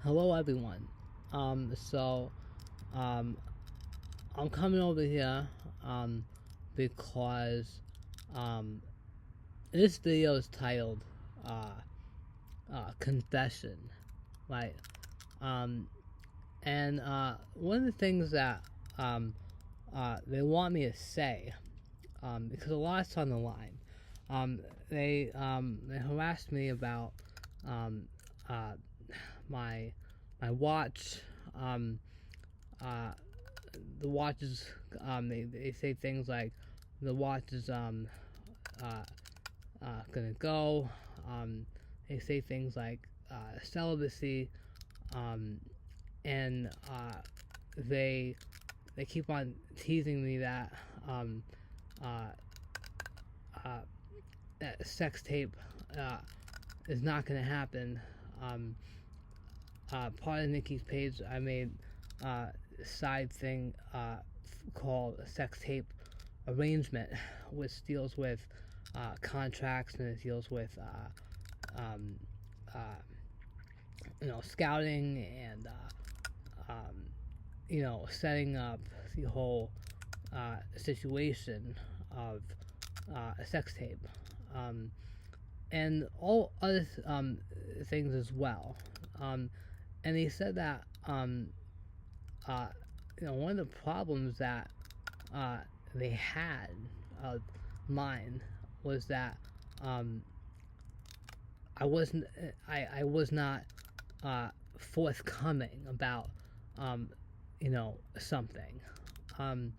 Hello, everyone. So, um, I'm coming over here, because, um, this video is titled, uh, Confession, right? Um, and, one of the things that, they want me to say, because a lot's on the line, um, they harassed me about, um, uh, my, my watch, um, uh, the watch is they say things like the watch is uh, gonna go. They say things like celibacy, um, and they they keep on teasing me that uh, uh, that sex tape uh, is not gonna happen. Um, Part of Nikki's page, I made side thing called a sex tape arrangement, which deals with contracts, and it deals with um, uh, scouting and setting up the whole situation of a sex tape, um, and all other things as well. And he said that uh, one of the problems that uh, they had of mine was that um, I was not forthcoming about something, um,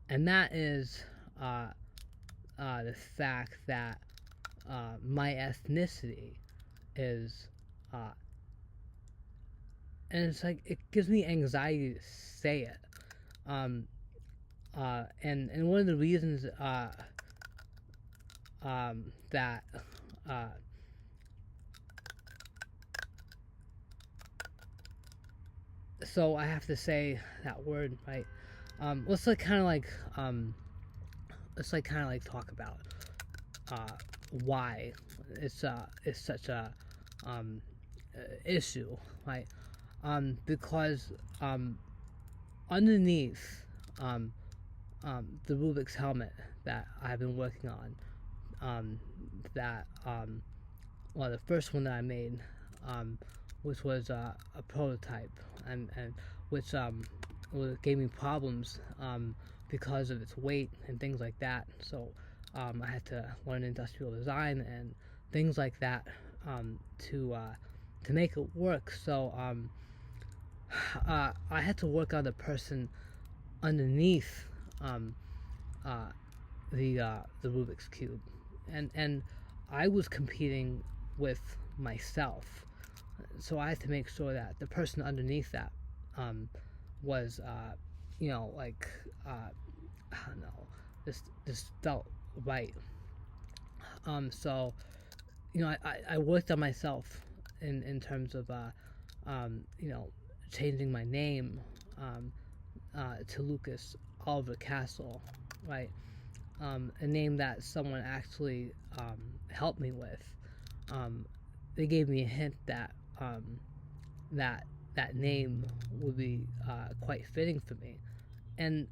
and that is the fact that my ethnicity is and it's like it gives me anxiety to say it. Um, and one of the reasons that uh, so I have to say that word right. Let's like kind of like talk about why it's such a um, issue, right? Because underneath um, the Rubik's helmet that I've been working on, that well, the first one that I made, which was a prototype, and which gave me problems because of its weight and things like that. So I had to learn industrial design and things like that to make it work. So I had to work on the person underneath um, uh, the Rubik's cube, and I was competing with myself, so I had to make sure that the person underneath that was like I don't know, this felt right. So I worked on myself in terms of changing my name to Lucas Oliver Castle, right? A name that someone actually helped me with. Um, they gave me a hint that that name would be quite fitting for me, and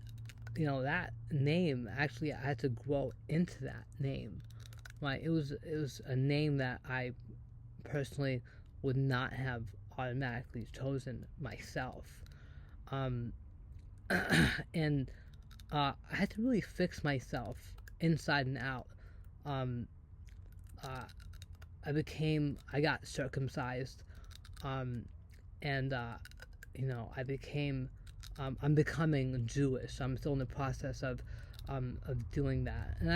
that name actually I had to grow into that name. Right? It was a name that I personally would not have automatically chosen myself. Um, and I had to really fix myself inside and out. Um, uh, I got circumcised, um, and I'm becoming Jewish. I'm still in the process of doing that, and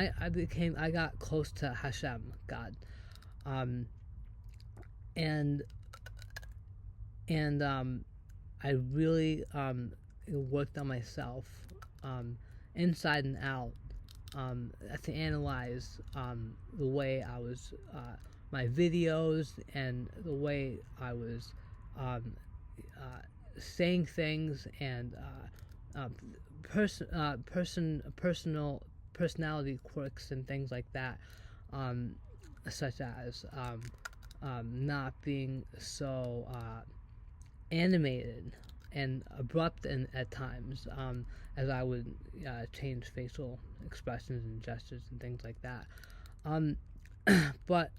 I got close to Hashem, God, um, and I really worked on myself inside and out to analyze the way I was, my videos, and the way I was um, saying things, and personal personality quirks and things like that, such as not being so animated and abrupt at times, as I would change facial expressions and gestures and things like that. Um, but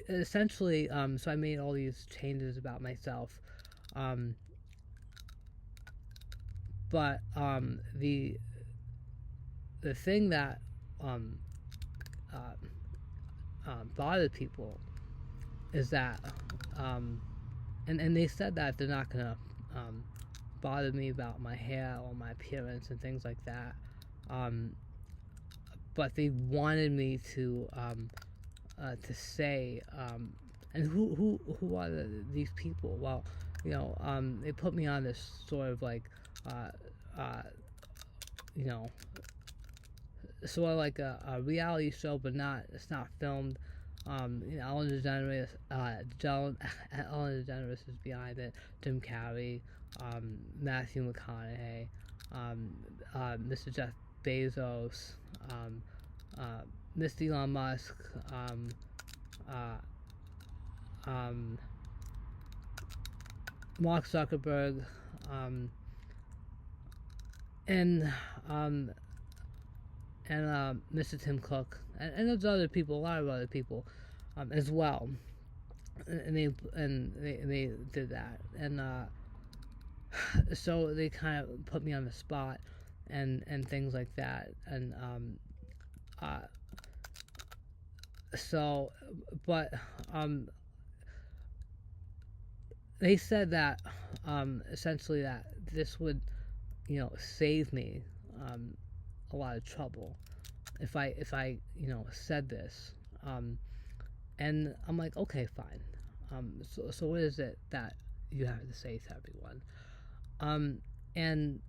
essentially, so I made all these changes about myself. Um, but the thing that um, uh, bothered people is that and they said that they're not gonna bother me about my hair or my appearance and things like that, but they wanted me to say, and who are these people? Well, they put me on this sort of like uh, uh, you know sort of like a reality show, but it's not filmed. Ellen DeGeneres, Ellen DeGeneres is behind it. Jim Carrey, Matthew McConaughey, Mr. Jeff Bezos, Mr. Elon Musk, uh, um, Mark Zuckerberg, and Mr. Tim Cook, and there's other people, a lot of other people, as well, and they did that, and so they kind of put me on the spot, and things like that, and uh, so, but they said that essentially that this would save me a lot of trouble if I said this, and I'm like, okay, fine. So what is it that you have to say to everyone? And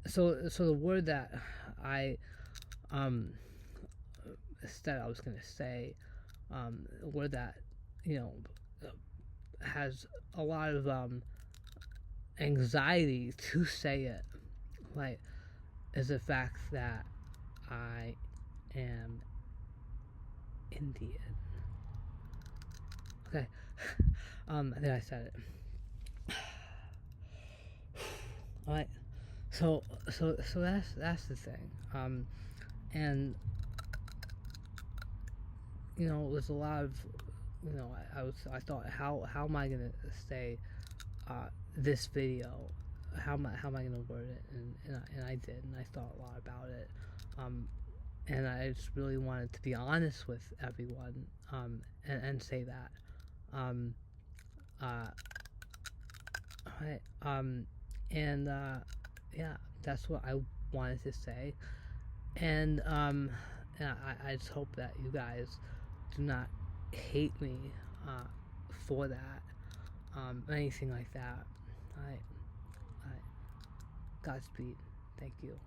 so the word that I said I was gonna say, a word that you know has a lot of anxiety to say it, like, is the fact that I am Indian. Okay, I think I said it. All right, so that's the thing, and there's a lot of I thought, how am I gonna say this video, how am I gonna word it, and I did, and I thought a lot about it, and I just really wanted to be honest with everyone, and say that, right, and yeah, that's what I wanted to say, and I just hope that you guys do not hate me for that, anything like that. Alright, Godspeed. Thank you.